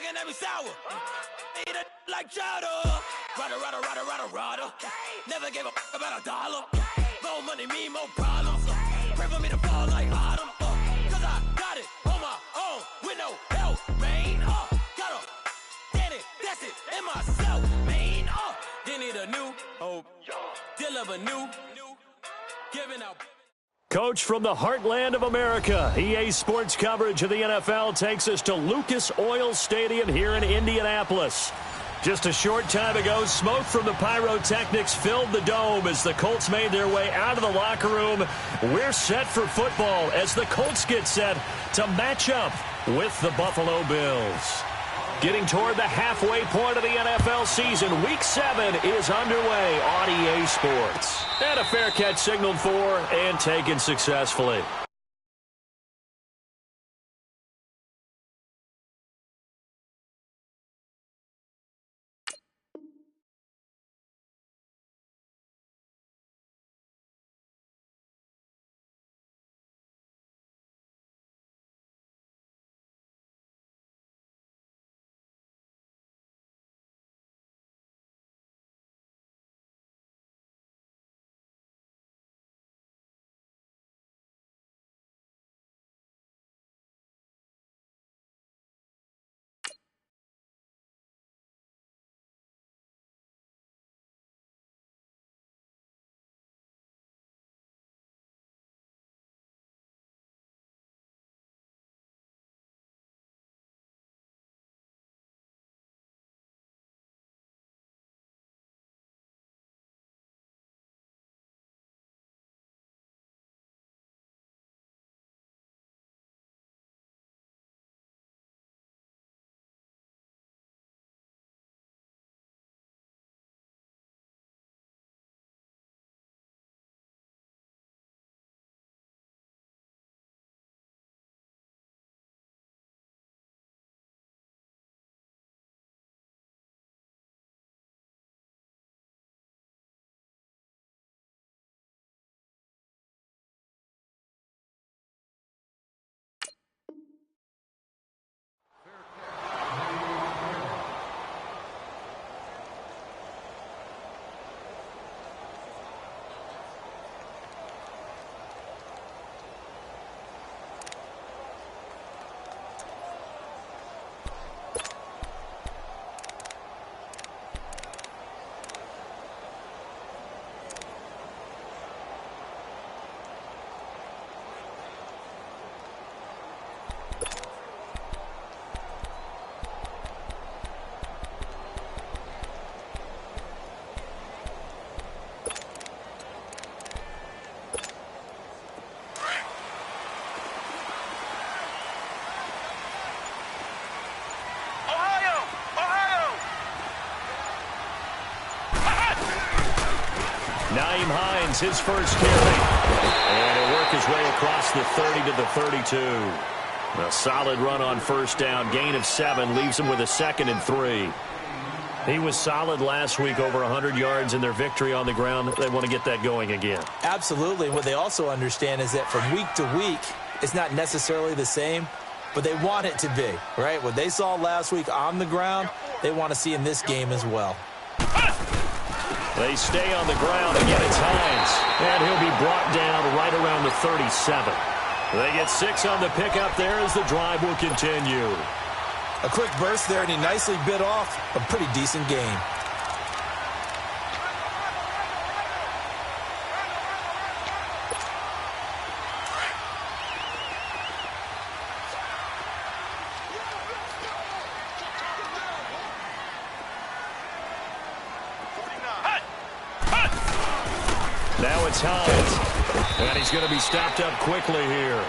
looking at me sour. Eat it like chowder. Rada. Never gave a fuck about a dollar. More money mean more problems. Pray for me to fall like autumn. Cause I got it on my own with no help, man. Gotta get it, that's it, in myself, man. They need a new hope. Deal of a new giving out. Coach from the heartland of America, EA Sports coverage of the NFL takes us to Lucas Oil Stadium here in Indianapolis. Just a short time ago, smoke from the pyrotechnics filled the dome as the Colts made their way out of the locker room. We're set for football as the Colts get set to match up with the Buffalo Bills. Getting toward the halfway point of the NFL season, Week 7 is underway on EA Sports. And a fair catch signaled for and taken successfully. Nyheim Hines, his first carry. And he'll work his way across the 30 to the 32. A solid run on first down. Gain of 7 leaves him with a 2nd and 3. He was solid last week, over 100 yards in their victory on the ground. They want to get that going again. Absolutely. What they also understand is that from week to week, it's not necessarily the same, but they want it to be, right? What they saw last week on the ground, they want to see in this game as well. They stay on the ground. Again, it's Hines. And he'll be brought down right around the 37. They get 6 on the pickup there as the drive will continue. A quick burst there, and he nicely bit off a pretty decent game. Now it's Hines. And he's going to be stopped up quickly here.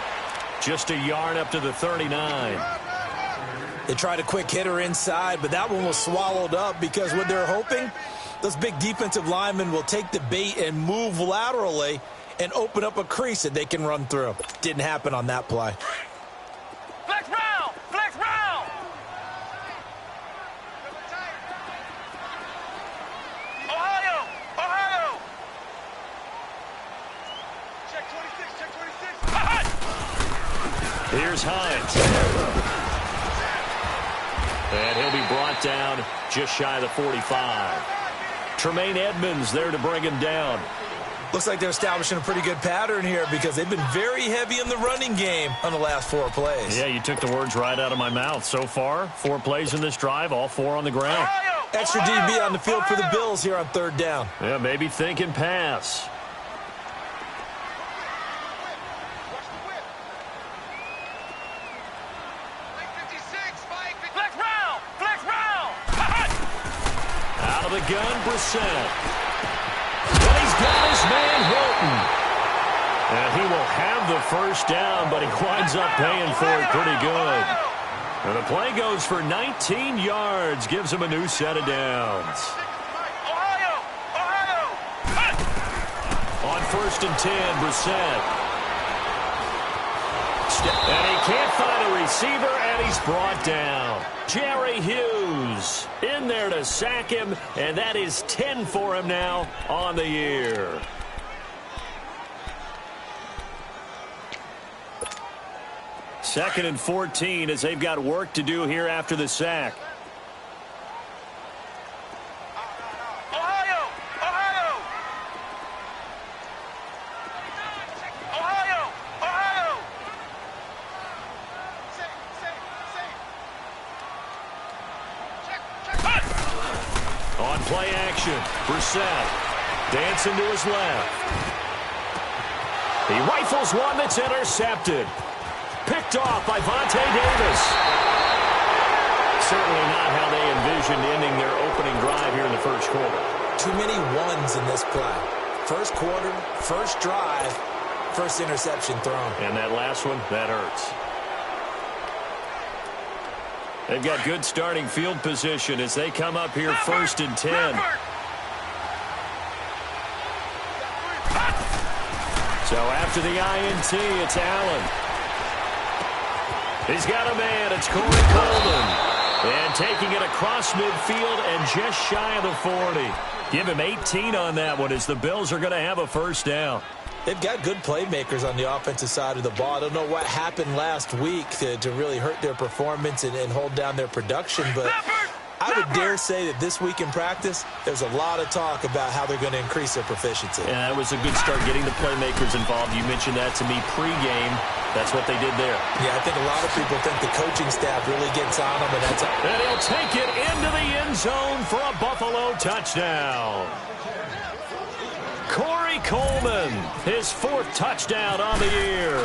Just a yard up to the 39. They tried a quick hitter inside, but that one was swallowed up because what they're hoping, those big defensive linemen will take the bait and move laterally and open up a crease that they can run through. Didn't happen on that play. Flex round! Flex round! Ohio! Ohio! Check 26, check 26. Here's Hines. And he'll be brought down just shy of the 45. Tremaine Edmonds there to bring him down. Looks like they're establishing a pretty good pattern here because they've been very heavy in the running game on the last 4 plays. Yeah, you took the words right out of my mouth. So far, 4 plays in this drive, all 4 on the ground. Extra DB on the field for the Bills here on 3rd down. Yeah, maybe thinking pass. Out of the gun, Brissett. And he's got his man Hilton. And he will have the first down, but he winds up paying for it pretty good. And the play goes for 19 yards, gives him a new set of downs. On 1st and 10, Brissett. And he can't find a receiver, and he's brought down. Jerry Hughes in there to sack him, and that is 10 for him now on the year. Second and 14 as they've got work to do here after the sack. On play action, Brissett dancing to his left. He rifles one that's intercepted. Picked off by Vontae Davis. Certainly not how they envisioned ending their opening drive here in the first quarter. Too many ones in this play. First quarter, first drive, first interception thrown. And that last one, that hurts. They've got good starting field position as they come up here 1st and 10. So after the INT, it's Allen. He's got a man. It's Corey Coleman. And taking it across midfield and just shy of the 40. Give him 18 on that one as the Bills are going to have a first down. They've got good playmakers on the offensive side of the ball. I don't know what happened last week to really hurt their performance and hold down their production, but I would dare say that this week in practice, there's a lot of talk about how they're going to increase their proficiency. Yeah, that was a good start getting the playmakers involved. You mentioned that to me pregame. That's what they did there. Yeah, I think a lot of people think the coaching staff really gets on them, and that's and he'll take it into the end zone for a Buffalo touchdown. Corey Coleman, his 4th touchdown on the year.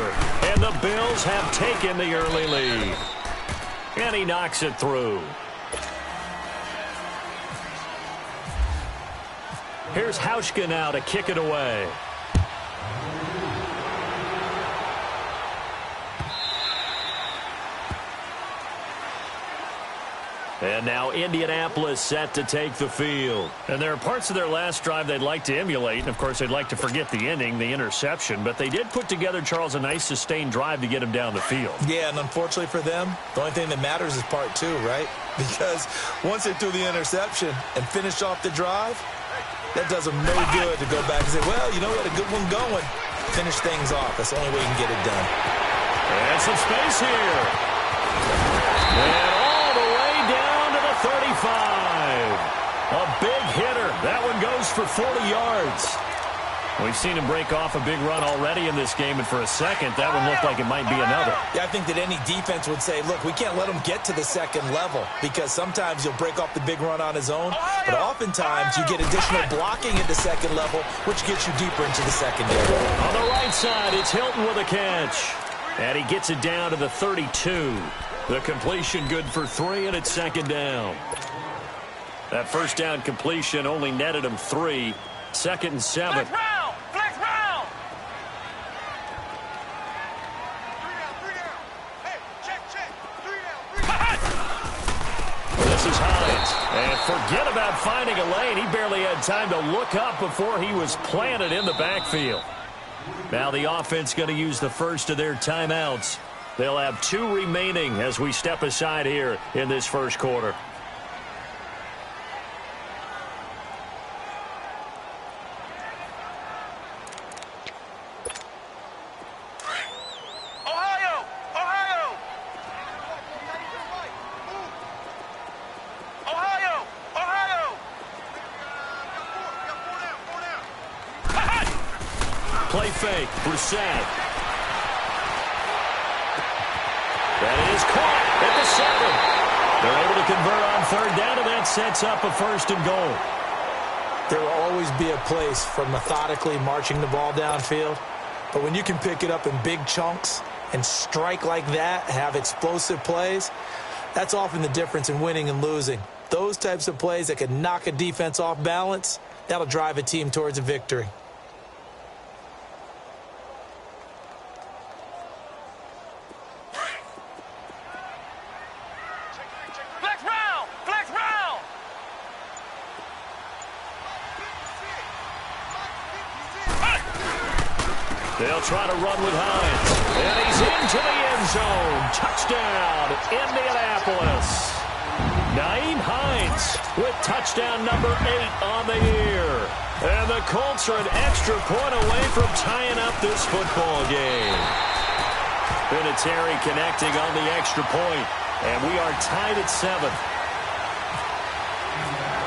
And the Bills have taken the early lead. And he knocks it through. Here's Hauschka now to kick it away. And now Indianapolis set to take the field. And there are parts of their last drive they'd like to emulate. And, of course, they'd like to forget the ending, the interception. But they did put together, Charles, a nice sustained drive to get him down the field. Yeah, and unfortunately for them, the only thing that matters is part 2, right? Because once they threw the interception and finished off the drive, that does them no good to go back and say, well, you know what, a good one going. Finish things off. That's the only way you can get it done. And some space here. And all the way down to the 35. A big hitter. That one goes for 40 yards. We've seen him break off a big run already in this game, and for a second, that one looked like it might be another. Yeah, I think that any defense would say, look, we can't let him get to the second level because sometimes he'll break off the big run on his own, but oftentimes you get additional blocking at the second level, which gets you deeper into the secondary. On the right side, it's Hilton with a catch, and he gets it down to the 32. The completion good for 3, and it's second down. That first down completion only netted him 3. Second and 7. This is Hines. And forget about finding a lane. He barely had time to look up before he was planted in the backfield. Now the offense going to use the first of their timeouts. They'll have 2 remaining as we step aside here in this first quarter. Play fake. Brissett. That is caught at the 7. They're able to convert on third down, and that sets up a 1st and goal. There will always be a place for methodically marching the ball downfield. But when you can pick it up in big chunks and strike like that, have explosive plays, that's often the difference in winning and losing. Those types of plays that can knock a defense off balance, that'll drive a team towards a victory. They'll try to run with Hines. And he's into the end zone. Touchdown, Indianapolis. Nyheim Hines with touchdown number 8 on the year. And the Colts are an extra point away from tying up this football game. Vinatieri connecting on the extra point. And we are tied at 7.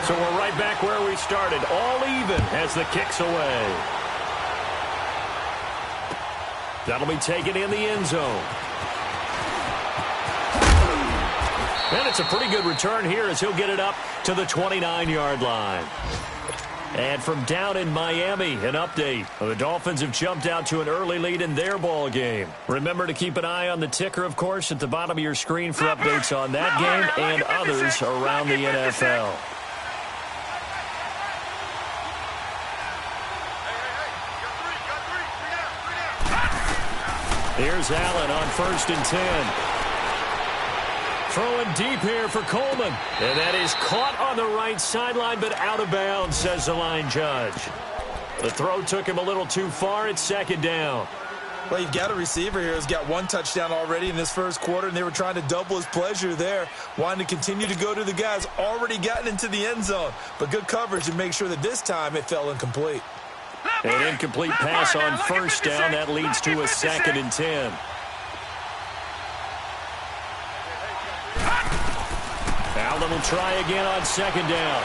So we're right back where we started. All even as the kick's away. That'll be taken in the end zone. And it's a pretty good return here as he'll get it up to the 29-yard line. And from down in Miami, an update. The Dolphins have jumped out to an early lead in their ball game. Remember to keep an eye on the ticker, of course, at the bottom of your screen for updates on that game and others around the NFL. Here's Allen on 1st and 10. Throwing deep here for Coleman. And that is caught on the right sideline, but out of bounds, says the line judge. The throw took him a little too far. It's 2nd down. Well, you've got a receiver here who's got 1 touchdown already in this first quarter, and they were trying to double his pleasure there, wanting to continue to go to the guys already gotten into the end zone. But good coverage to make sure that this time it fell incomplete. An incomplete pass on 1st down. That leads to a 2nd and 10. Allen will try again on 2nd down.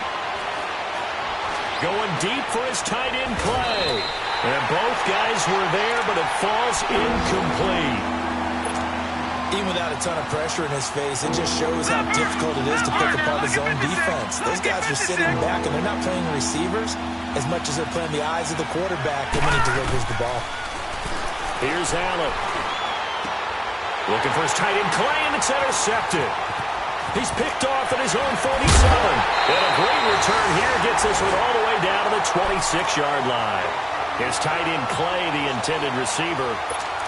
Going deep for his tight end play. And both guys were there, but it falls incomplete. Even without a ton of pressure in his face, it just shows how difficult it is to pick apart his own defense. Those guys are sitting back, and they're not playing receivers as much as they're playing the eyes of the quarterback when he delivers the ball. Here's Allen. Looking for his tight end Clay, and it's intercepted. He's picked off at his own 47. And a great return here gets this one all the way down to the 26-yard line. His tight end Clay, the intended receiver.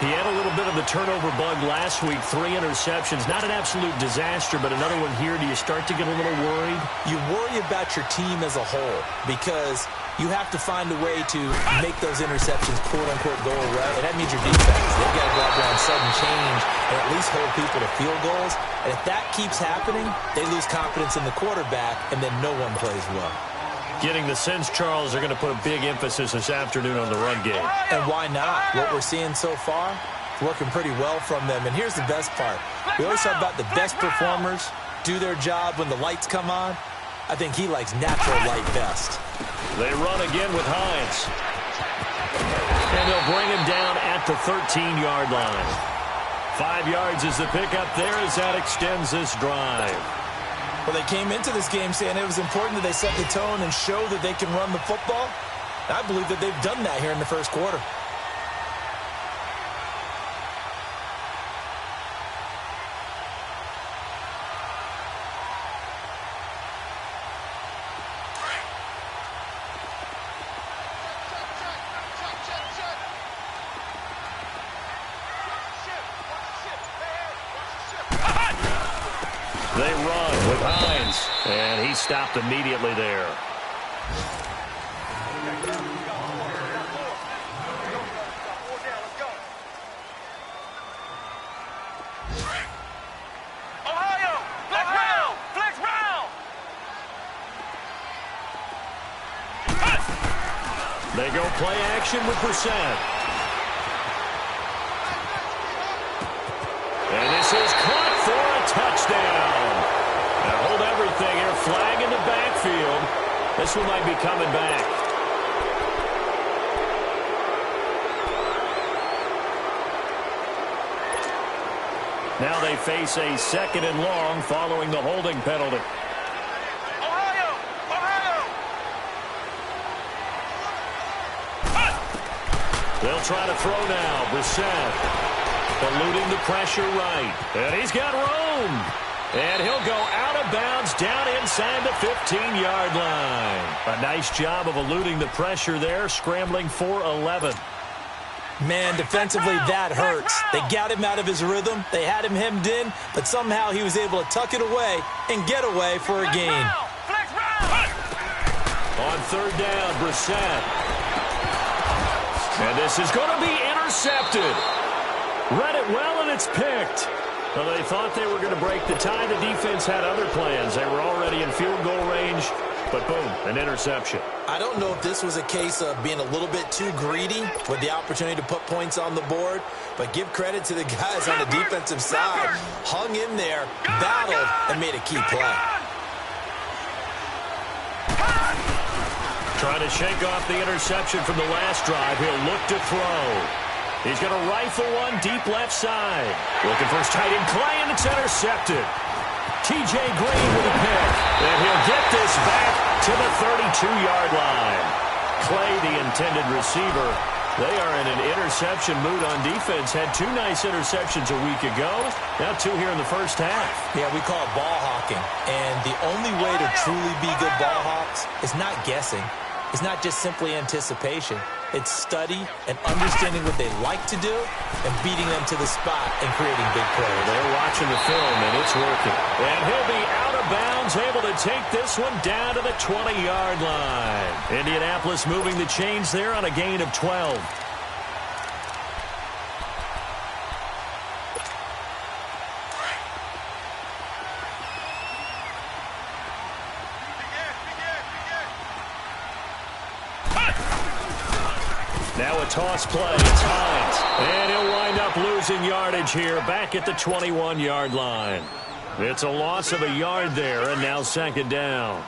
He had a little bit of the turnover bug last week, 3 interceptions. Not an absolute disaster, but another one here. Do you start to get a little worried? You worry about your team as a whole because you have to find a way to make those interceptions, quote-unquote, go away. And that means your defense. They've got to go out there on sudden change and at least hold people to field goals. And if that keeps happening, they lose confidence in the quarterback, and then no one plays well. Getting the sense, Charles, they're going to put a big emphasis this afternoon on the run game. And why not? What we're seeing so far, working pretty well from them. And here's the best part. We always talk about the best performers do their job when the lights come on. I think he likes natural light best. They run again with Hines. And they'll bring him down at the 13-yard line. 5 yards is the pickup there as that extends this drive. Well, they came into this game saying it was important that they set the tone and show that they can run the football. I believe that they've done that here in the first quarter. They run with Hines, and he stopped immediately there. They go play action with Brissett. And this is caught for a touchdown. Now hold everything here. Flag in the backfield. This one might be coming back. Now they face a 2nd and long following the holding penalty. They'll try to throw now. Brissett eluding the pressure right. And he's got room. And he'll go out of bounds down inside the 15-yard line. A nice job of eluding the pressure there, scrambling for 11. Man, defensively, that hurts. They got him out of his rhythm. They had him hemmed in, but somehow he was able to tuck it away and get away for a gain. On 3rd down, Brissett. And this is going to be intercepted. Read it well, and it's picked. Well, they thought they were going to break the tie. The defense had other plans. They were already in field goal range, but boom, an interception. I don't know if this was a case of being a little bit too greedy with the opportunity to put points on the board, but give credit to the guys on the defensive side. Hung in there, battled, and made a key play. Trying to shake off the interception from the last drive. He'll look to throw. He's going to rifle one deep left side. Looking for his tight end, Clay, and it's intercepted. T.J. Green with a pick. And he'll get this back to the 32-yard line. Clay, the intended receiver. They are in an interception mood on defense. Had 2 nice interceptions a week ago. Now 2 here in the first half. Yeah, we call it ball hawking. And the only way to truly be good ball hawks is not guessing. It's not just simply anticipation. It's study and understanding what they like to do and beating them to the spot and creating big plays. They're watching the film, and it's working. And he'll be out of bounds, able to take this one down to the 20-yard line. Indianapolis moving the chains there on a gain of 12. Now a toss play. It's Hines. And he'll wind up losing yardage here back at the 21-yard line. It's a loss of a yard there, and now 2nd down.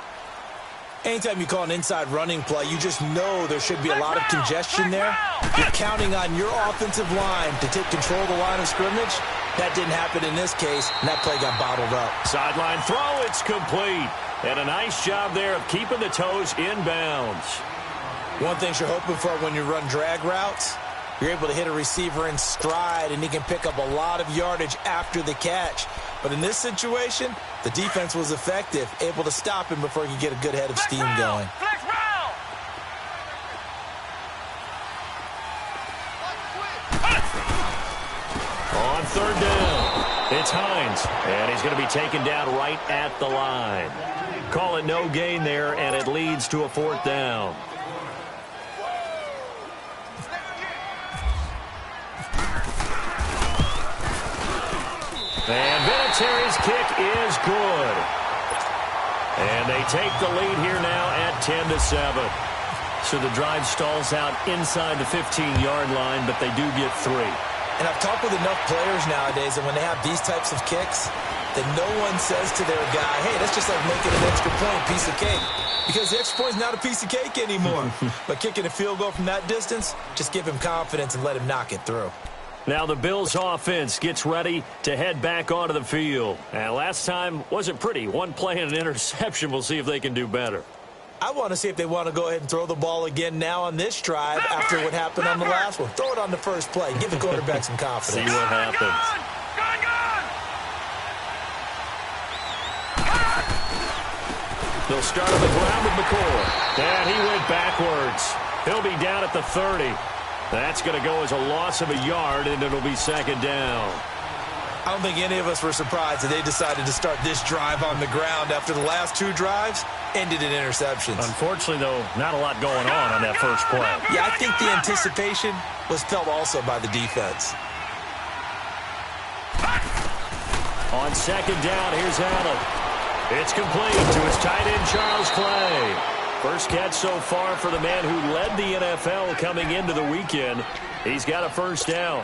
Anytime you call an inside running play, you just know there should be a lot of congestion there. You're counting on your offensive line to take control of the line of scrimmage. That didn't happen in this case, and that play got bottled up. Sideline throw, it's complete. And a nice job there of keeping the toes in bounds. One thing you're hoping for when you run drag routes, you're able to hit a receiver in stride, and he can pick up a lot of yardage after the catch. But in this situation, the defense was effective, able to stop him before he could get a good head of steam going. On 3rd down, it's Hines, and he's going to be taken down right at the line. Call it no gain there, and it leads to a 4th down. And Vinatieri's kick is good. And they take the lead here now at 10-7. So the drive stalls out inside the 15-yard line, but they do get 3. And I've talked with enough players nowadays that when they have these types of kicks, that no one says to their guy, hey, that's just like making an extra point, piece of cake. Because the extra point is not a piece of cake anymore. But kicking a field goal from that distance, just give him confidence and let him knock it through. Now the Bills offense gets ready to head back onto the field. And last time wasn't pretty. One play and an interception. We'll see if they can do better. I want to see if they want to go ahead and throw the ball again now on this drive after what happened on the last one. Throw it on the first play. Give the quarterback some confidence. See what happens. They'll start on the ground with McCoy. And he went backwards. He'll be down at the 30. That's going to go as a loss of a yard, and it'll be 2nd down. I don't think any of us were surprised that they decided to start this drive on the ground after the last 2 drives ended in interceptions. Unfortunately, though, not a lot going on that first play. Yeah, I think the anticipation was felt also by the defense. On 2nd down, here's Allen. It's complete to his tight end, Charles Clay. First catch so far for the man who led the NFL coming into the weekend. He's got a 1st down.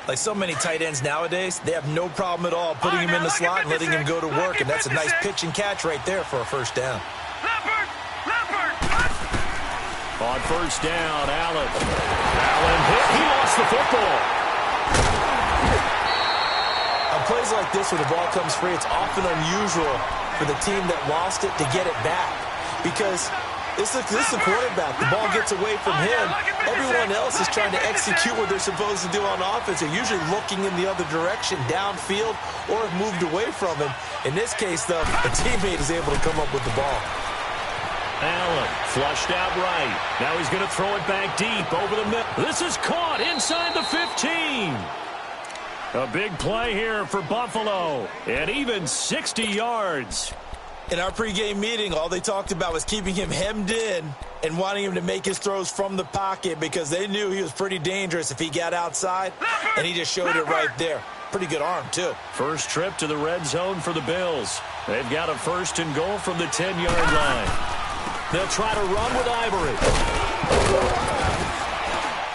Like so many tight ends nowadays, they have no problem at all putting him in the slot and letting him go to work, and that's a nice pitch and catch right there for a 1st down. On 1st down, Allen hit. He lost the football. On plays like this, when the ball comes free, it's often unusual for the team that lost it to get it back. Because this is the quarterback. The ball gets away from him. Everyone else is trying to execute what they're supposed to do on offense. They're usually looking in the other direction, downfield, or have moved away from him. In this case, though, a teammate is able to come up with the ball. Allen flushed out right. Now he's going to throw it back deep over the middle. This is caught inside the 15. A big play here for Buffalo, and even 60 yards. In our pregame meeting, all they talked about was keeping him hemmed in and wanting him to make his throws from the pocket because they knew he was pretty dangerous if he got outside, and he just showed it right there. Pretty good arm, too. First trip to the red zone for the Bills. They've got a 1st and goal from the 10-yard line. They'll try to run with Ivory.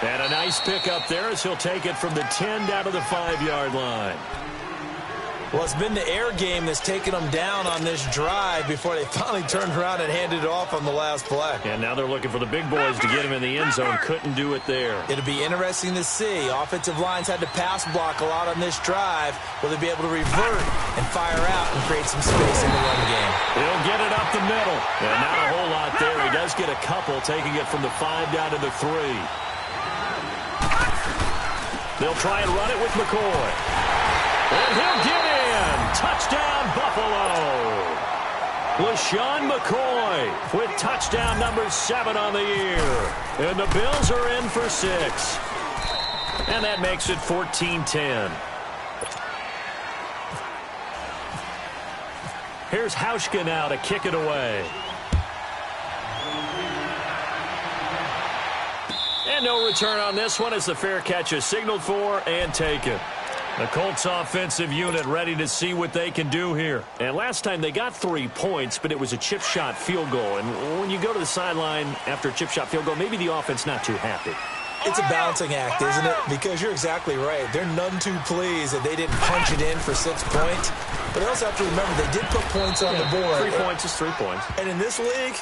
And a nice pickup there as he'll take it from the 10 down to the 5-yard line. Well, it's been the air game that's taken them down on this drive before they finally turned around and handed it off on the last play. And now they're looking for the big boys to get him in the end zone. Couldn't do it there. It'll be interesting to see. Offensive lines had to pass block a lot on this drive. Will they be able to revert and fire out and create some space in the run game? He'll get it up the middle. And not a whole lot there. He does get a couple, taking it from the 5 down to the 3. They'll try and run it with McCoy. And he'll get in. Touchdown, Buffalo. LaShawn McCoy with touchdown number 7 on the year. And the Bills are in for 6. And that makes it 14-10. Here's Hauschka now to kick it away. And no return on this one as the fair catch is signaled for and taken. The Colts offensive unit ready to see what they can do here. And last time they got 3 points, but it was a chip shot field goal. And when you go to the sideline after a chip shot field goal, maybe the offense not too happy. It's a balancing act, isn't it? Because you're exactly right. They're none too pleased that they didn't punch it in for 6 points. But they also have to remember they did put points on the board. 3 points is 3 points. And in this league,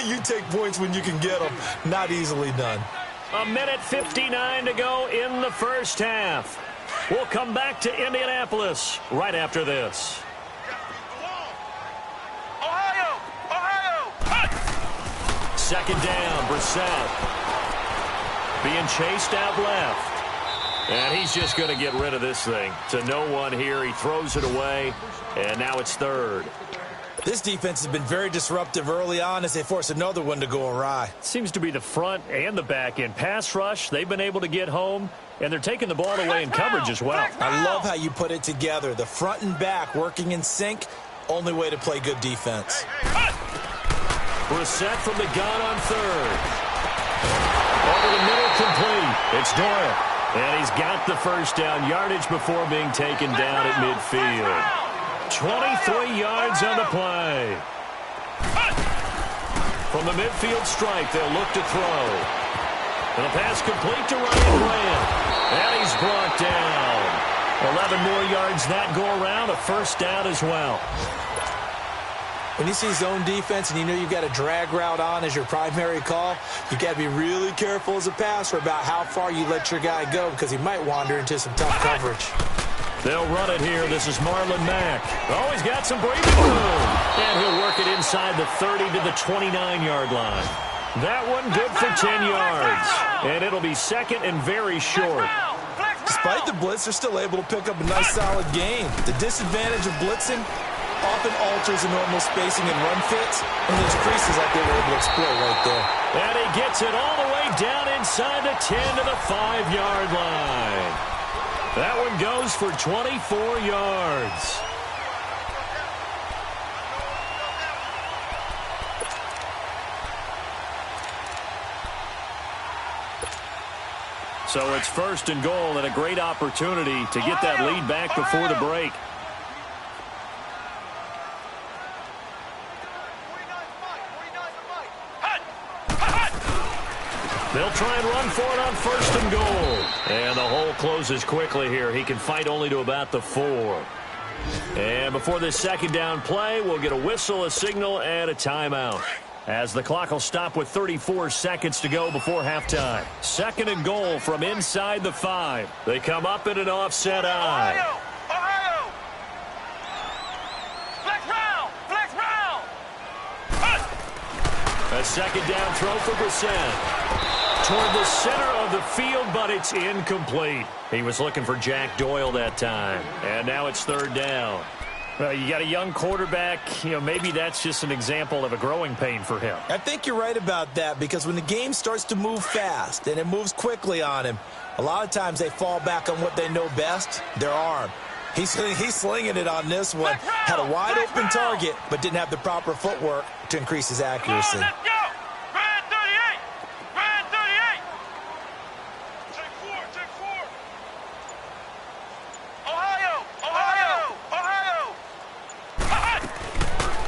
you take points when you can get them. Not easily done. A minute 59 to go in the first half. We'll come back to Indianapolis right after this. Second down, Brissett. Being chased out left. And he's just going to get rid of this thing. To no one here. He throws it away. And now it's 3rd. This defense has been very disruptive early on as they force another one to go awry. Seems to be the front and the back end. Pass rush, they've been able to get home. And they're taking the ball away in coverage as well. I love how you put it together. The front and back working in sync. Only way to play good defense. Brissett from the gun on 3rd. Over the middle, complete. It's Doyle. And he's got the first down. Yardage before being taken down at midfield. 23 yards on the play. From the midfield stripe, they'll look to throw. And the pass complete to Ryan Grant. And he's brought down. 11 more yards that go around. A first down as well. When you see zone defense and you know you've got a drag route on as your primary call, you've got to be really careful as a passer about how far you let your guy go because he might wander into some tough coverage. They'll run it here. This is Marlon Mack. Oh, he's got some breathing room. And he'll work it inside the 30 to the 29-yard line. That one good for 10 yards. And it'll be second and very short. Despite the blitz, they're still able to pick up a nice solid gain. The disadvantage of blitzing often alters the normal spacing and run fits, and those creases that they were able to exploit right there. And he gets it all the way down inside the 10 to the 5-yard line. That one goes for 24 yards. So it's 1st and goal and a great opportunity to get that lead back before the break. They'll try and run for it on 1st and goal. And the hole closes quickly here. He can fight only to about the 4. And before this second down play, we'll get a whistle, a signal, and a timeout. As the clock will stop with 34 seconds to go before halftime. 2nd and goal from inside the 5. They come up in an offset eye. second down throw for Brissett. Toward the center of the field, but it's incomplete. He was looking for Jack Doyle that time. And now it's third down. Well, you got a young quarterback. Maybe that's just an example of a growing pain for him. I think you're right about that, because when the game starts to move fast and it moves quickly on him, a lot of times they fall back on what they know best, their arm. He's slinging it on this one. Had a wide open target, but didn't have the proper footwork to increase his accuracy.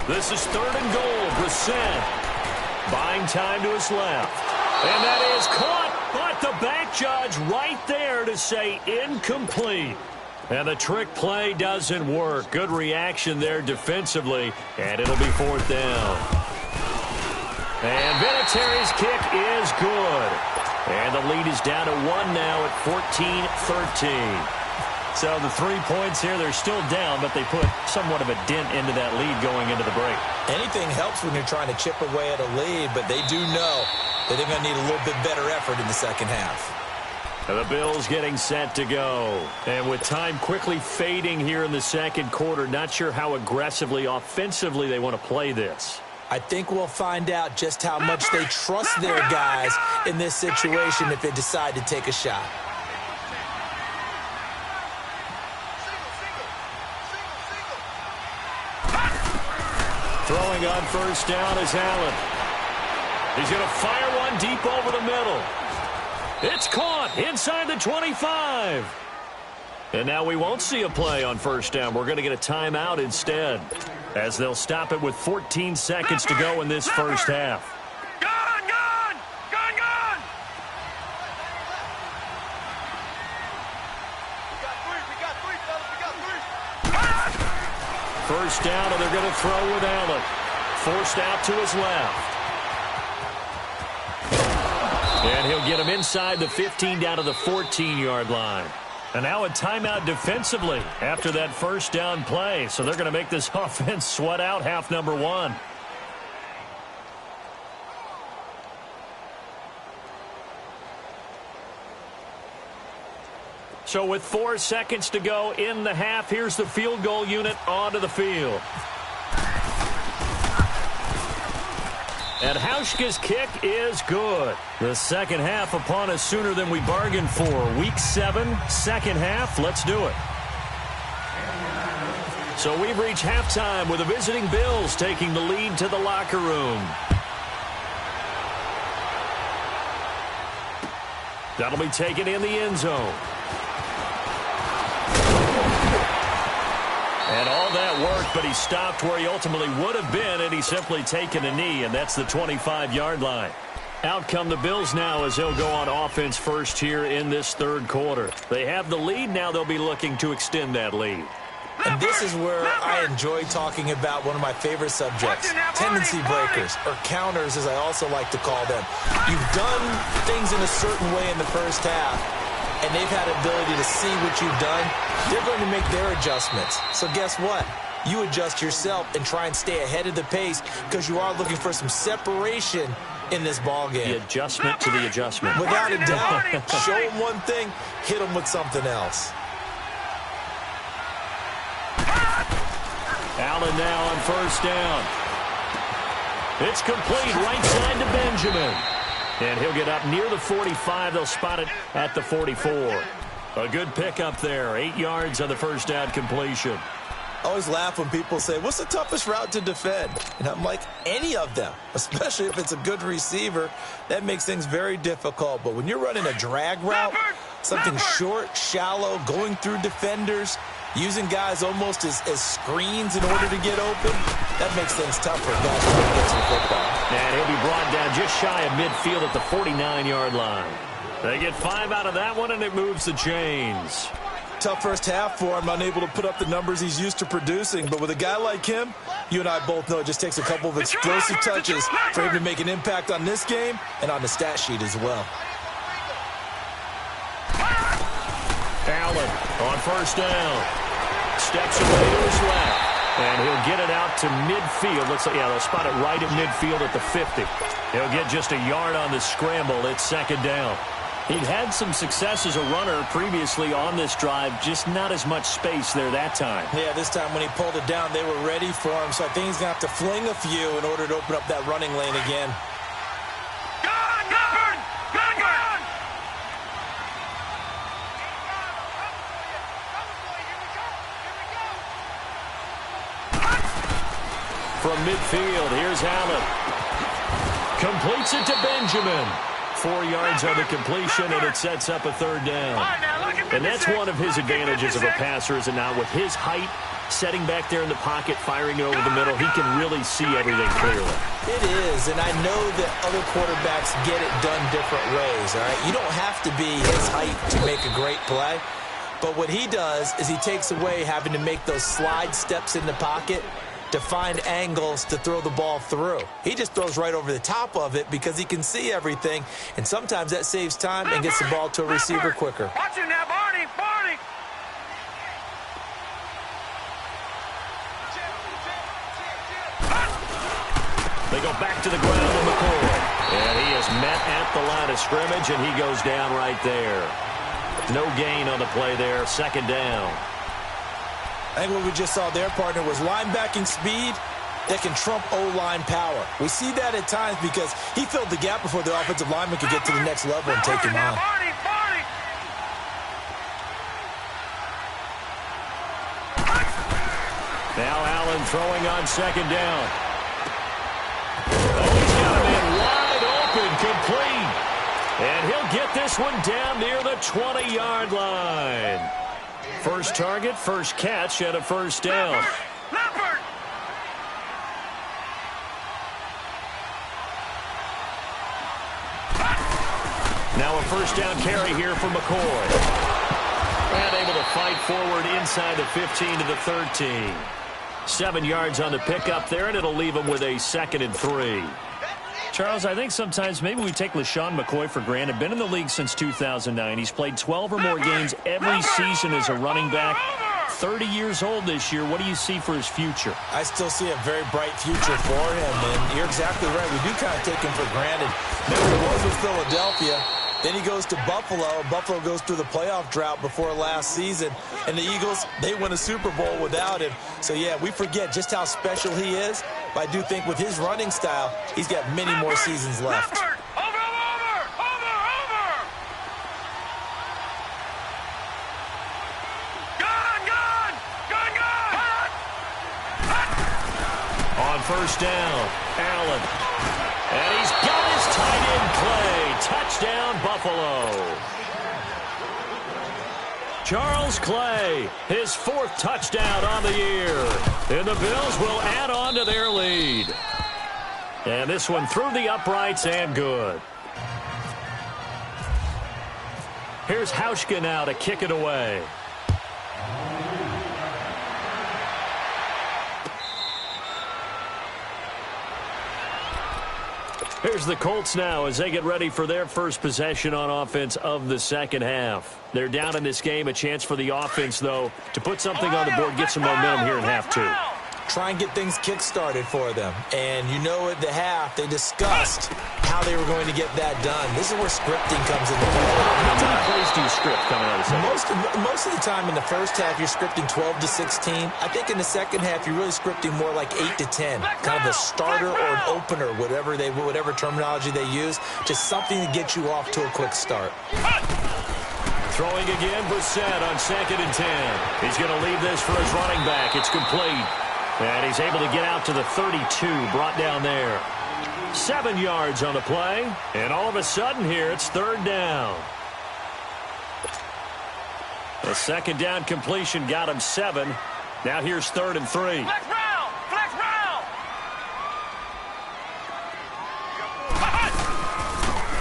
This is third and goal. Brissett buying time to his left. And that is caught, but the back judge right there to say incomplete. And the trick play doesn't work. Good reaction there defensively, and it'll be fourth down. And Vinatieri's kick is good. And the lead is down to 1 now at 14-13. So the 3 points here, they're still down, but they put somewhat of a dent into that lead going into the break. Anything helps when you're trying to chip away at a lead, but they do know that they're going to need a little bit better effort in the second half. The Bills getting set to go. And with time quickly fading here in the second quarter, not sure how aggressively, offensively they want to play this. I think we'll find out just how much they trust their guys in this situation if they decide to take a shot. Throwing on first down is Allen. He's going to fire one deep over the middle. It's caught inside the 25. And now we won't see a play on first down. We're going to get a timeout instead, as they'll stop it with 14 seconds to go in this first half. First down, and they're going to throw with Allen. Forced out to his left. And he'll get him inside the 15 down to the 14-yard line. And now a timeout defensively after that first down play. So they're going to make this offense sweat out half number one. So with 4 seconds to go in the half, here's the field goal unit onto the field. And Hauschka's kick is good. The second half upon us sooner than we bargained for. Week 7, second half. Let's do it. So we've reached halftime with the visiting Bills taking the lead to the locker room. That'll be taken in the end zone. And all that worked, but he stopped where he ultimately would have been, and he's simply taken a knee, and that's the 25-yard line. Out come the Bills now as they'll go on offense first here in this third quarter. They have the lead. Now they'll be looking to extend that lead. And this is where I enjoy talking about one of my favorite subjects, tendency breakers, or counters as I also like to call them. You've done things in a certain way in the first half, and they've had ability to see what you've done. They're going to make their adjustments. So guess what? You adjust yourself and try and stay ahead of the pace because you are looking for some separation in this ball game. The adjustment to the adjustment. Without a doubt. Show them one thing, hit them with something else. Allen now on first down. It's complete right side to Benjamin. And he'll get up near the 45. They'll spot it at the 44. A good pickup there. 8 yards on the first down completion. I always laugh when people say, what's the toughest route to defend? And I'm like, any of them, especially if it's a good receiver. That makes things very difficult. But when you're running a drag route, something short, shallow, going through defenders, using guys almost as screens in order to get open, that makes things tough for guys trying to get to the football. And he'll be brought down just shy of midfield at the 49-yard line. They get 5 out of that one, and it moves the chains. Tough first half for him, unable to put up the numbers he's used to producing. But with a guy like him, you and I both know it just takes a couple of explosive touches for him to make an impact on this game and on the stat sheet as well. Allen on first down. Steps away to his left. And he'll get it out to midfield. Looks like, yeah, they'll spot it right at midfield at the 50. He'll get just a yard on the scramble. It's second down. He'd had some success as a runner previously on this drive, just not as much space there that time. Yeah, this time when he pulled it down, they were ready for him. So I think he's going to have to fling a few in order to open up that running lane again. From midfield, here's Allen. Completes it to Benjamin. 4 yards on the completion, and it sets up a third down. And that's one of his advantages of a passer, is it not? With his height, setting back there in the pocket, firing it over the middle, he can really see everything clearly. It is, and I know that other quarterbacks get it done different ways, all right? You don't have to be his height to make a great play, but what he does is he takes away having to make those slide steps in the pocket to find angles to throw the ball through. He just throws right over the top of it because he can see everything, and sometimes that saves time and gets the ball to a receiver quicker. Watch him now, Barney! Barney! They go back to the ground on McCoy. And he is met at the line of scrimmage, and he goes down right there. No gain on the play there. Second down. I think what we just saw there, partner, was linebacking speed that can trump O-line power. We see that at times because he filled the gap before the offensive lineman could get to the next level and take him on. Now Allen throwing on second down. Oh, he's got a man wide open, complete. And he'll get this one down near the 20-yard line. First target, first catch, and a first down. Leopard! Now a first down carry here for McCoy. And able to fight forward inside the 15 to the 13. 7 yards on the pickup there, and it'll leave him with a 2nd and 3. Charles, I think sometimes maybe we take LeSean McCoy for granted. Been in the league since 2009. He's played 12 or more games every season as a running back. 30 years old this year. What do you see for his future? I still see a very bright future for him, and you're exactly right. We do kind of take him for granted. Remember, he was with Philadelphia. Then he goes to Buffalo. Buffalo goes through the playoff drought before last season. And the Eagles, they win a Super Bowl without him. So, yeah, we forget just how special he is. But I do think with his running style, he's got many more seasons left. On first down, Allen. And he's got his tight end play. Touchdown, Buffalo. Charles Clay, his 4th touchdown on the year. And the Bills will add on to their lead. And this one through the uprights and good. Here's Hauschka now to kick it away. Here's the Colts now as they get ready for their first possession on offense of the second half. They're down in this game. A chance for the offense, though, to put something on the board, get some momentum here in half 2. Try and get things kick-started for them. And you know at the half, they discussed how they were going to get that done. This is where scripting comes into play. How many plays do you script coming out of the second? Most of the time in the first half, you're scripting 12 to 16. I think in the second half, you're really scripting more like 8 to 10. Kind of a starter or an opener, whatever terminology they use. Just something to get you off to a quick start. Throwing again, Brissett on 2nd and 10. He's going to leave this for his running back. It's complete. And he's able to get out to the 32, brought down there. 7 yards on the play, and all of a sudden here, it's 3rd down. The 2nd down completion got him 7. Now here's 3rd and 3. Flex round! Flex round!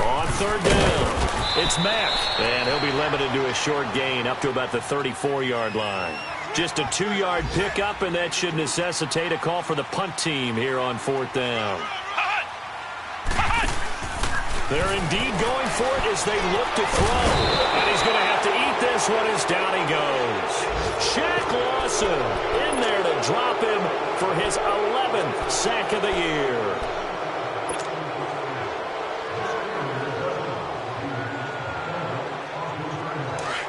On 3rd down, it's Mack, and he'll be limited to a short gain up to about the 34-yard line. Just a 2-yard pickup, and that should necessitate a call for the punt team here on 4th down. They're indeed going for it as they look to throw. And he's going to have to eat this one as down he goes. Shaq Lawson in there to drop him for his 11th sack of the year.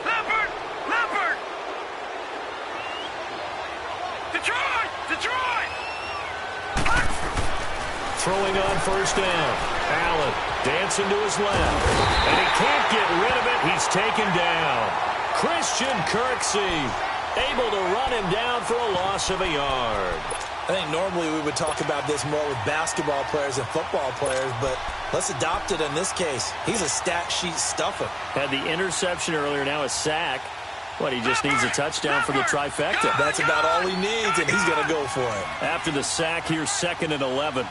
Leopard! Detroit! Throwing on first down. Allen dancing to his left. And he can't get rid of it. He's taken down. Christian Kirksey able to run him down for a loss of a yard. I think normally we would talk about this more with basketball players and football players, but let's adopt it in this case. He's a stat sheet stuffer. Had the interception earlier, now a sack. What, he just needs a touchdown for the trifecta. That's about all he needs, and he's going to go for it. After the sack, here's 2nd and 11.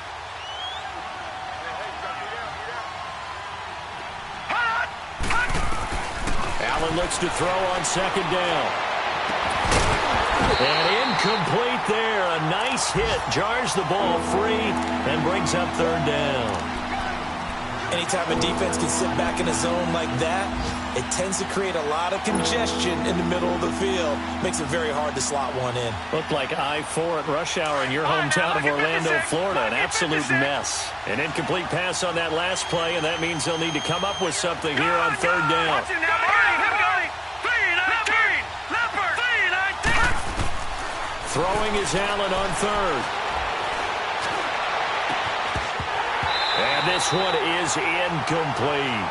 Allen looks to throw on 2nd down. And incomplete there. A nice hit. Jars the ball free and brings up 3rd down. Anytime a defense can sit back in a zone like that, it tends to create a lot of congestion in the middle of the field. Makes it very hard to slot one in. Looked like I-4 at rush hour in your hometown of Orlando, Florida. An absolute mess. An incomplete pass on that last play, and that means they'll need to come up with something here on 3rd down. Throwing is Allen on 3rd. And this one is incomplete.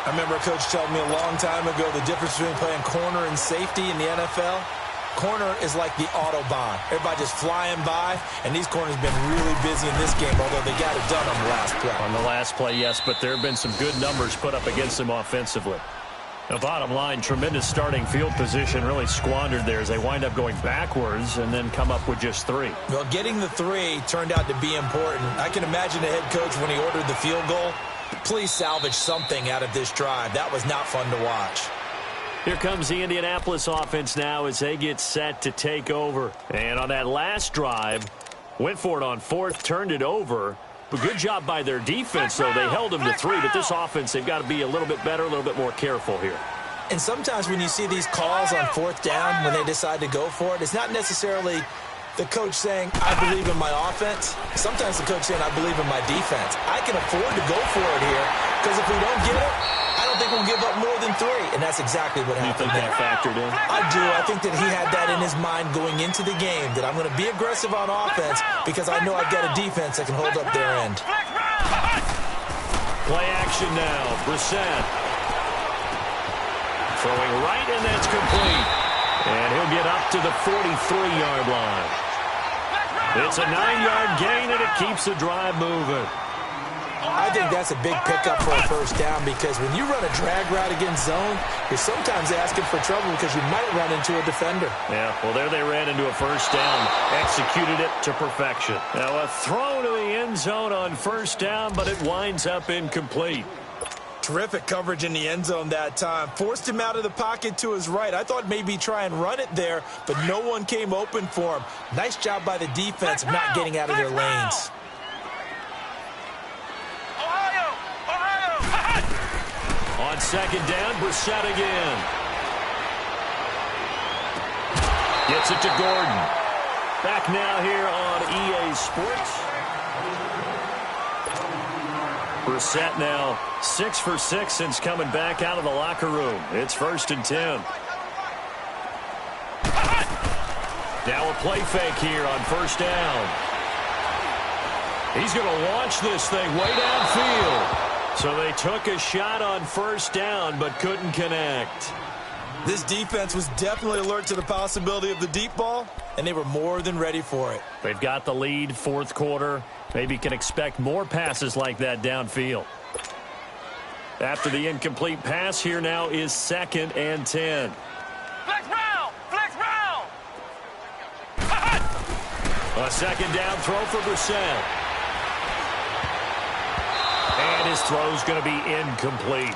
I remember a coach telling me a long time ago the difference between playing corner and safety in the NFL. Corner is like the Autobahn. Everybody just flying by, and these corners have been really busy in this game, although they got it done on the last play. On the last play, yes, but there have been some good numbers put up against them offensively. The bottom line, tremendous starting field position really squandered there as they wind up going backwards and then come up with just 3. Well, getting the 3 turned out to be important. I can imagine the head coach when he ordered the field goal. Please salvage something out of this drive. That was not fun to watch. Here comes the Indianapolis offense now as they get set to take over. And on that last drive, went for it on 4th, turned it over. But good job by their defense, though. They held them to 3, but this offense, they've got to be a little bit better, a little bit more careful here. And sometimes when you see these calls on 4th down, when they decide to go for it, it's not necessarily the coach saying, I believe in my offense. Sometimes the coach saying, I believe in my defense. I can afford to go for it here, because if we don't get it, I don't think we'll give up more than 3. And that's exactly what happened there. You think that factored in? I do. I think that he had that in his mind going into the game, that I'm going to be aggressive on offense because I know I've got a defense that can hold up their end. Play action now. Brissett. Throwing right, and that's complete. And he'll get up to the 43-yard line. It's a 9-yard gain, and it keeps the drive moving. I think that's a big pickup for a first down because when you run a drag route against zone, you're sometimes asking for trouble because you might run into a defender. Yeah, well, there they ran into a first down. Executed it to perfection. Now, a throw to the end zone on first down, but it winds up incomplete. Terrific coverage in the end zone that time. Forced him out of the pocket to his right. I thought maybe try and run it there, but no one came open for him. Nice job by the defense of not getting out of their lanes. On second down, Brissett again. Gets it to Gordon. Back now here on EA Sports. Brissett now 6 for 6 since coming back out of the locker room. It's 1st and 10. Now a play fake here on first down. He's going to launch this thing way downfield. So they took a shot on first down but couldn't connect. This defense was definitely alert to the possibility of the deep ball, and they were more than ready for it. They've got the lead, 4th quarter. Maybe can expect more passes like that downfield. After the incomplete pass, here now is 2nd and 10. Flex round! A second down throw for Brissett. And his throw's going to be incomplete.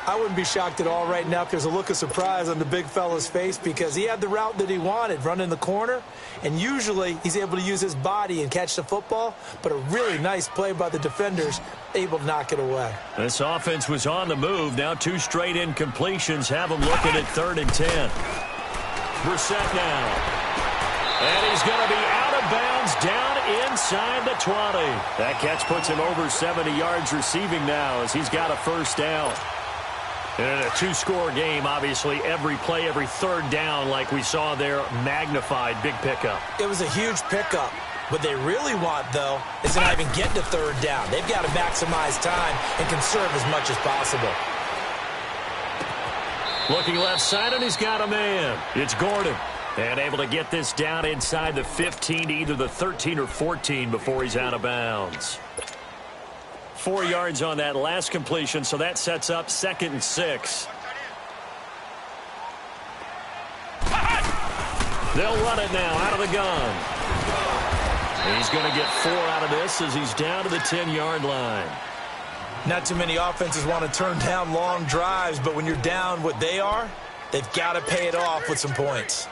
I wouldn't be shocked at all right now if there's a look of surprise on the big fella's face because he had the route that he wanted, running the corner, and usually he's able to use his body and catch the football, but a really nice play by the defenders, able to knock it away. This offense was on the move. Now 2 straight incompletions have them looking at 3rd and 10. Brissett now. And he's going to be out of bounds down inside the 20. That catch puts him over 70 yards receiving now as he's got a first down. And in a two-score game, obviously, every play, every third down, like we saw there, magnified, big pickup. It was a huge pickup. What they really want, though, is to not even get to third down. They've got to maximize time and conserve as much as possible. Looking left side, and he's got a man. It's Gordon. And able to get this down inside the 15, either the 13 or 14 before he's out of bounds. 4 yards on that last completion, so that sets up 2nd and 6. They'll run it now out of the gun. He's going to get 4 out of this as he's down to the 10-yard line. Not too many offenses want to turn down long drives, but when you're down what they are, they've got to pay it off with some points.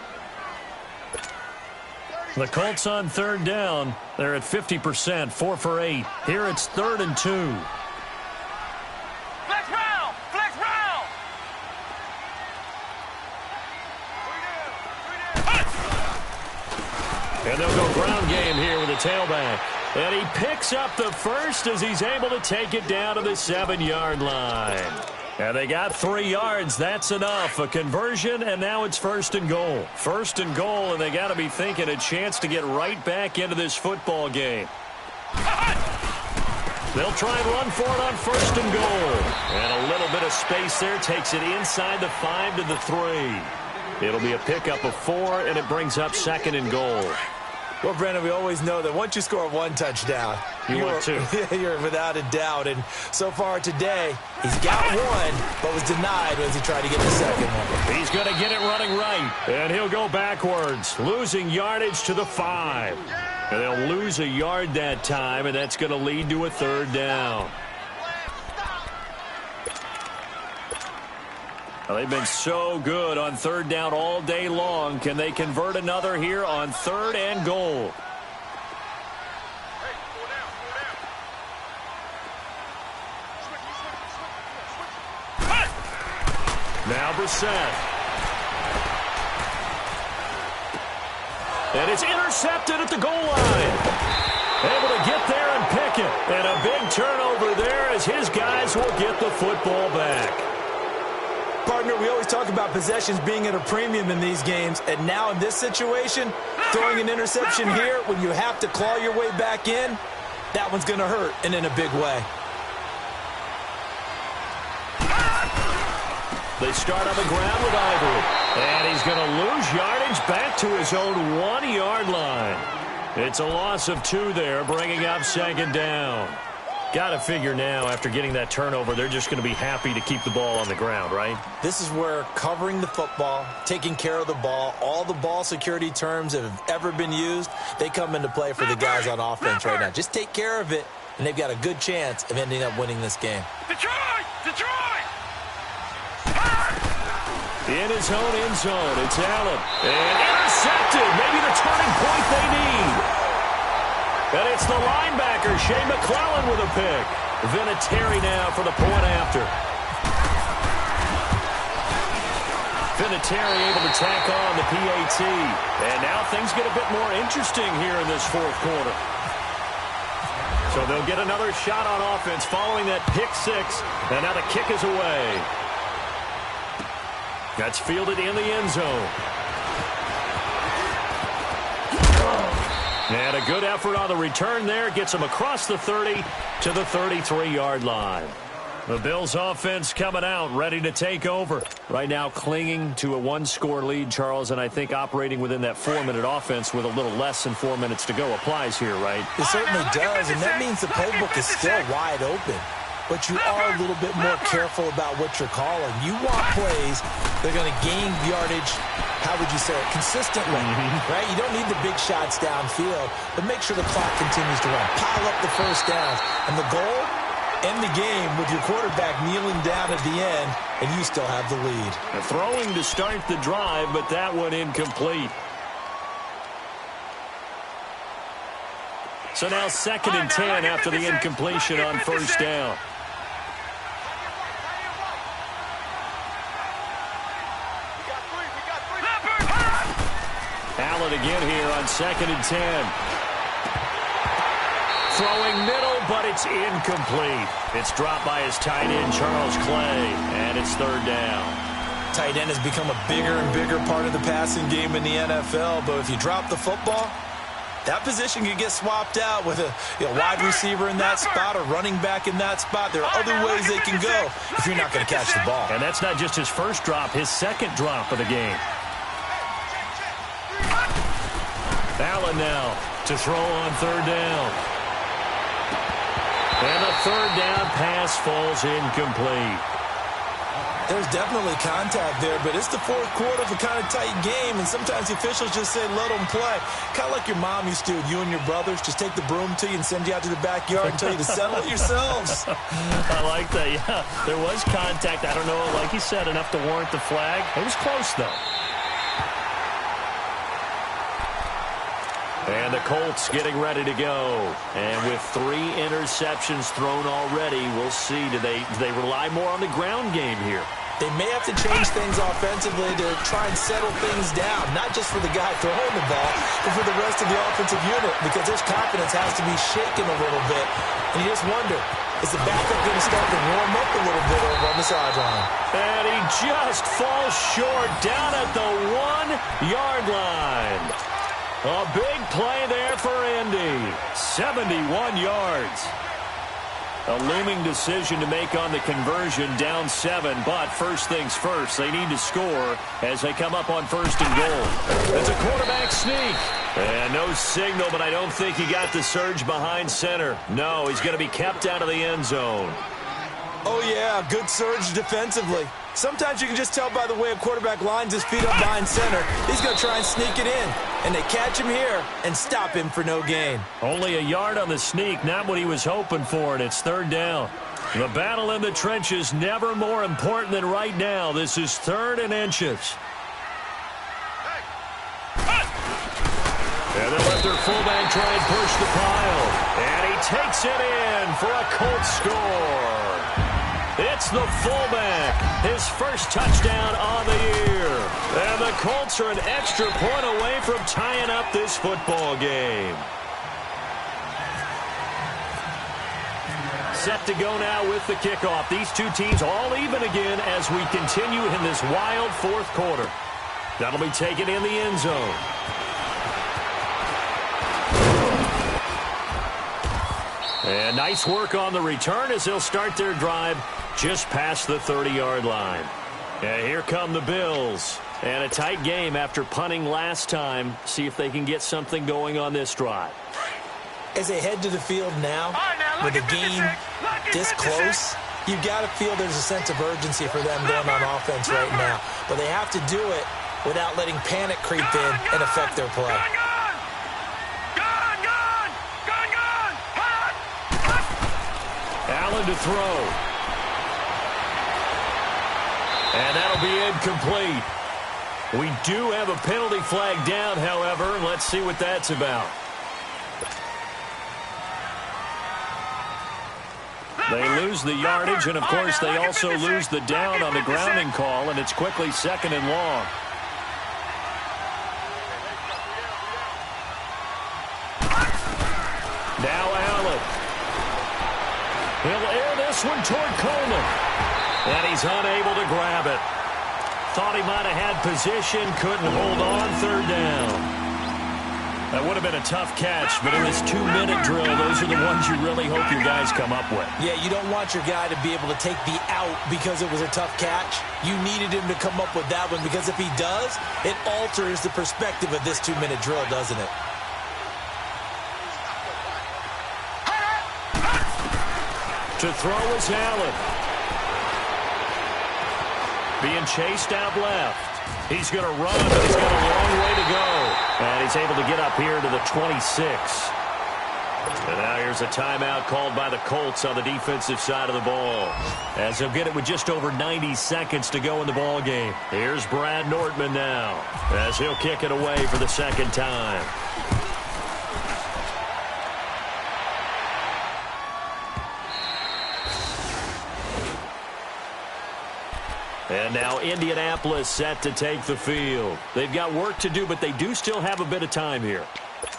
The Colts on third down. They're at 50%, 4 for 8. Here it's 3rd and 2. Flex round! Flex round! And they'll go ground game here with a tailback. And he picks up the first as he's able to take it down to the 7-yard line. And they got 3 yards. That's enough. A conversion, and now it's 1st and goal. 1st and goal, and they got to be thinking a chance to get right back into this football game. They'll try and run for it on 1st and goal. And a little bit of space there takes it inside the 5 to the 3. It'll be a pickup of 4, and it brings up 2nd and goal. Well, Brandon, we always know that once you score 1 touchdown, want 2. You're without a doubt. And so far today, he's got 1, but was denied as he tried to get the second one. He's going to get it running right, and he'll go backwards, losing yardage to the 5. And they'll lose a yard that time, and that's going to lead to a 3rd down. Well, they've been so good on 3rd down all day long. Can they convert another here on 3rd and goal? Now Brissett. And it's intercepted at the goal line. Able to get there and pick it. And a big turnover there as his guys will get the football back. Partner, we always talk about possessions being at a premium in these games, and now in this situation, throwing an interception here when you have to claw your way back in, that one's going to hurt, and in a big way. They start on the ground with Ivory, and he's going to lose yardage back to his own 1-yard line. It's a loss of 2 there, bringing up 2nd down. Got to figure now, after getting that turnover, they're just going to be happy to keep the ball on the ground, right? This is where covering the football, taking care of the ball, all the ball security terms that have ever been used, they come into play for the guys on offense right now. Just take care of it, and they've got a good chance of ending up winning this game. Detroit! Detroit! In his own end zone, it's Allen. And intercepted, maybe the turning point they need. And it's the linebacker, Shea McClellan, with a pick. Vinatieri now for the point after. Vinatieri able to tack on the PAT. And now things get a bit more interesting here in this 4th quarter. So they'll get another shot on offense following that pick 6. And now the kick is away. That's fielded in the end zone. And a good effort on the return there. Gets him across the 30 to the 33-yard line. The Bills offense coming out, ready to take over. Right now clinging to a 1-score lead, Charles, and I think operating within that 4-minute offense with a little less than 4 minutes to go applies here, right? It certainly does, and that means the playbook is still wide open. But you are a little bit more careful about what you're calling. You want plays that are going to gain yardage, how would you say it, consistently, right? You don't need the big shots downfield, but make sure the clock continues to run. Pile up the first downs. And the goal, end the game with your quarterback kneeling down at the end, and you still have the lead. Throwing to start the drive, but that one incomplete. So now 2nd and 10 after the incompletion on 1st down. Allen again here on on 2nd and 10. Throwing middle, but it's incomplete. It's dropped by his tight end, Charles Clay, and it's 3rd down. Tight end has become a bigger and bigger part of the passing game in the NFL, but if you drop the football, that position can get swapped out with a wide receiver in that spot, a running back in that spot. There are other ways they can go if you're not going to catch the ball. And that's not just his first drop, his second drop of the game. Allen now to throw on 3rd down. And the 3rd down pass falls incomplete. There's definitely contact there, but it's the 4th quarter of a kind of tight game, and sometimes the officials just say, let them play. Kind of like your mom used to with you and your brothers. Just take the broom to you and send you out to the backyard and tell you to settle it yourselves. I like that, yeah. There was contact. I don't know, like you said, enough to warrant the flag. It was close, though. And the Colts getting ready to go. And with 3 interceptions thrown already, we'll see. Do they rely more on the ground game here? They may have to change things offensively to try and settle things down, not just for the guy throwing the ball, but for the rest of the offensive unit, because his confidence has to be shaken a little bit. And you just wonder, is the backup going to start to warm up a little bit over on the sideline? And he just falls short down at the 1-yard line. A big play there for Indy. 71 yards. A looming decision to make on the conversion, down 7. But first things first, they need to score as they come up on 1st and goal. It's a quarterback sneak. And no signal, but I don't think he got the surge behind center. No, he's going to be kept out of the end zone. Oh, yeah, good surge defensively. Sometimes you can just tell by the way a quarterback lines his feet up behind center. He's going to try and sneak it in. And they catch him here and stop him for no gain. Only a yard on the sneak, not what he was hoping for, and it's 3rd down. The battle in the trenches never more important than right now. This is 3rd and inches. And they'll let their fullback try and push the pile. And he takes it in for a Colts score. It's the fullback, his first touchdown on the year. And the Colts are an extra point away from tying up this football game. Set to go now with the kickoff. These two teams all even again as we continue in this wild 4th quarter. That'll be taken in the end zone. And nice work on the return as they'll start their drive just past the 30-yard line. And here come the Bills. And a tight game after punting last time. See if they can get something going on this drive. As they head to the field now, with the game this close, you've got to feel there's a sense of urgency for them going on offense right now. But they have to do it without letting panic creep in and affect their play. Allen to throw. And that'll be incomplete. We do have a penalty flag down, however. Let's see what that's about. They lose the yardage, and of course they also lose the down on the grounding call, and it's quickly 2nd and long. Now Allen. He'll air this one toward Coleman. And he's unable to grab it. Thought he might have had position, couldn't hold on, 3rd down. That would have been a tough catch, but in this 2-minute drill, those are the ones you really hope your guys come up with. Yeah, you don't want your guy to be able to take the out because it was a tough catch. You needed him to come up with that one because if he does, it alters the perspective of this 2-minute drill, doesn't it? To throw is Allen. Being chased out left. He's going to run, but he's got a long way to go. And he's able to get up here to the 26. And now here's a timeout called by the Colts on the defensive side of the ball. As they'll get it with just over 90 seconds to go in the ball game. Here's Brad Nortman now as he'll kick it away for the 2nd time. And now Indianapolis set to take the field. They've got work to do, but they do still have a bit of time here.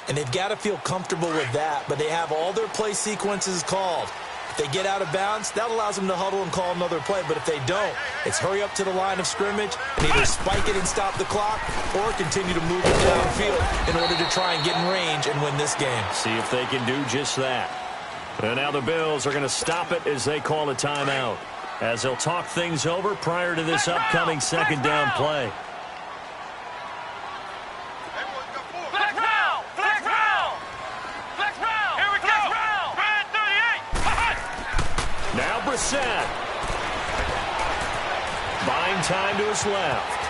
And they've got to feel comfortable with that, but they have all their play sequences called. If they get out of bounds, that allows them to huddle and call another play. But if they don't, it's hurry up to the line of scrimmage and either spike it and stop the clock or continue to move it downfield in order to try and get in range and win this game. See if they can do just that. And now the Bills are going to stop it as they call a timeout, as they'll talk things over prior to this upcoming second down play. Now Brissett. Buying time to his left.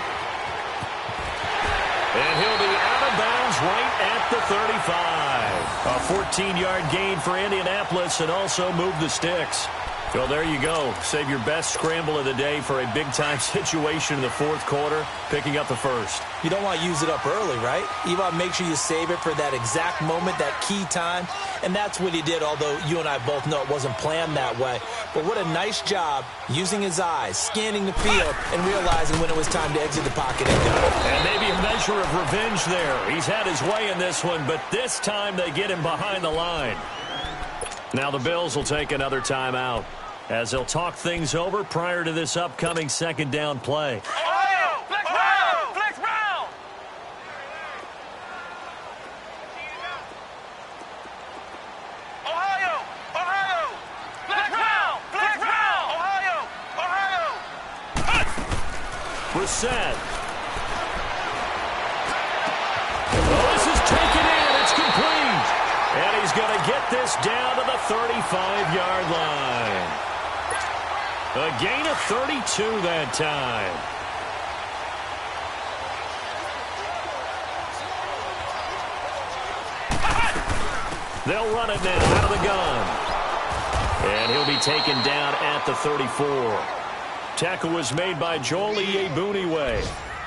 And he'll be out of bounds right at the 35. A 14-yard gain for Indianapolis and also move the sticks. Well, there you go. Save your best scramble of the day for a big-time situation in the fourth quarter, picking up the first. You don't want to use it up early, right? You want to make sure you save it for that exact moment, that key time. And that's what he did, although you and I both know it wasn't planned that way. But what a nice job using his eyes, scanning the field, and realizing when it was time to exit the pocket and go. And maybe a measure of revenge there. He's had his way in this one, but this time they get him behind the line. Now the Bills will take another timeout, as they'll talk things over prior to this upcoming second down play. Ohio! Flex round! Flex round! Ohio! Ohio! Flex round! Flex round! Ohio! Ohio! Brissett. Oh, this is taken in. It's complete. And he's going to get this down to the 35-yard line. A gain of 32 that time. They'll run it now out of the gun. And he'll be taken down at the 34. Tackle was made by Joel Iyiegbuniwe.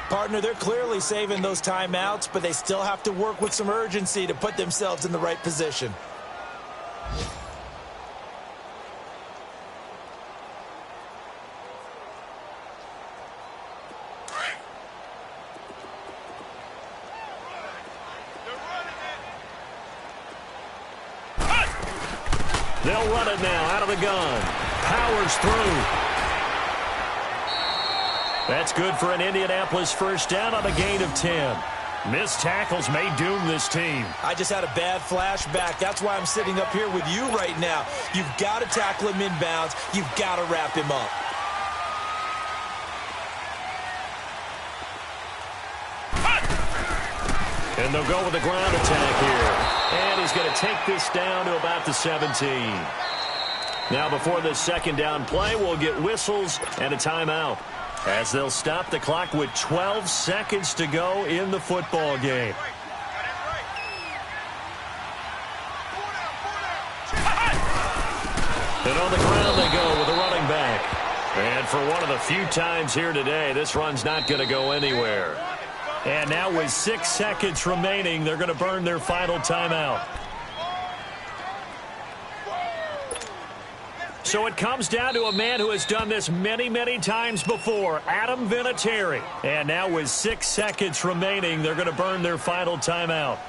Partner, they're clearly saving those timeouts, but they still have to work with some urgency to put themselves in the right position. They'll run it now out of the gun. Powers through. That's good for an Indianapolis first down on a gain of 10. Missed tackles may doom this team. I just had a bad flashback. That's why I'm sitting up here with you right now. You've got to tackle him inbounds. You've got to wrap him up. And they'll go with the ground attack here. And he's going to take this down to about the 17. Now before this second down play, we'll get whistles and a timeout, as they'll stop the clock with 12 seconds to go in the football game. And on the ground they go with a running back. And for one of the few times here today, this run's not going to go anywhere. And now with 6 seconds remaining, they're going to burn their final timeout. So it comes down to a man who has done this many, many times before, Adam Vinatieri. And now with 6 seconds remaining, they're going to burn their final timeout.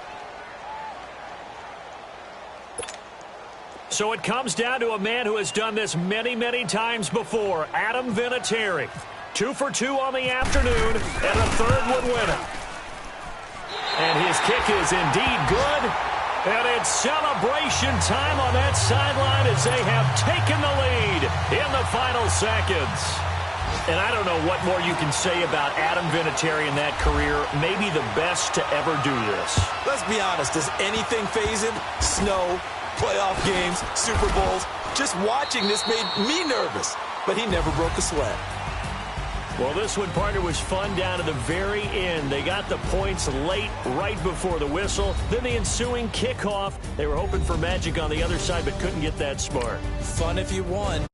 So it comes down to a man who has done this many, many times before, Adam Vinatieri. 2 for 2 on the afternoon, and a third would win it. And his kick is indeed good. And it's celebration time on that sideline as they have taken the lead in the final seconds. And I don't know what more you can say about Adam Vinatieri in that career. Maybe the best to ever do this. Let's be honest. Does anything faze him? Snow, playoff games, Super Bowls. Just watching this made me nervous. But he never broke a sweat. Well, this one, partner, was fun down to the very end. They got the points late, right before the whistle. Then the ensuing kickoff. They were hoping for magic on the other side, but couldn't get that spark. Fun if you won.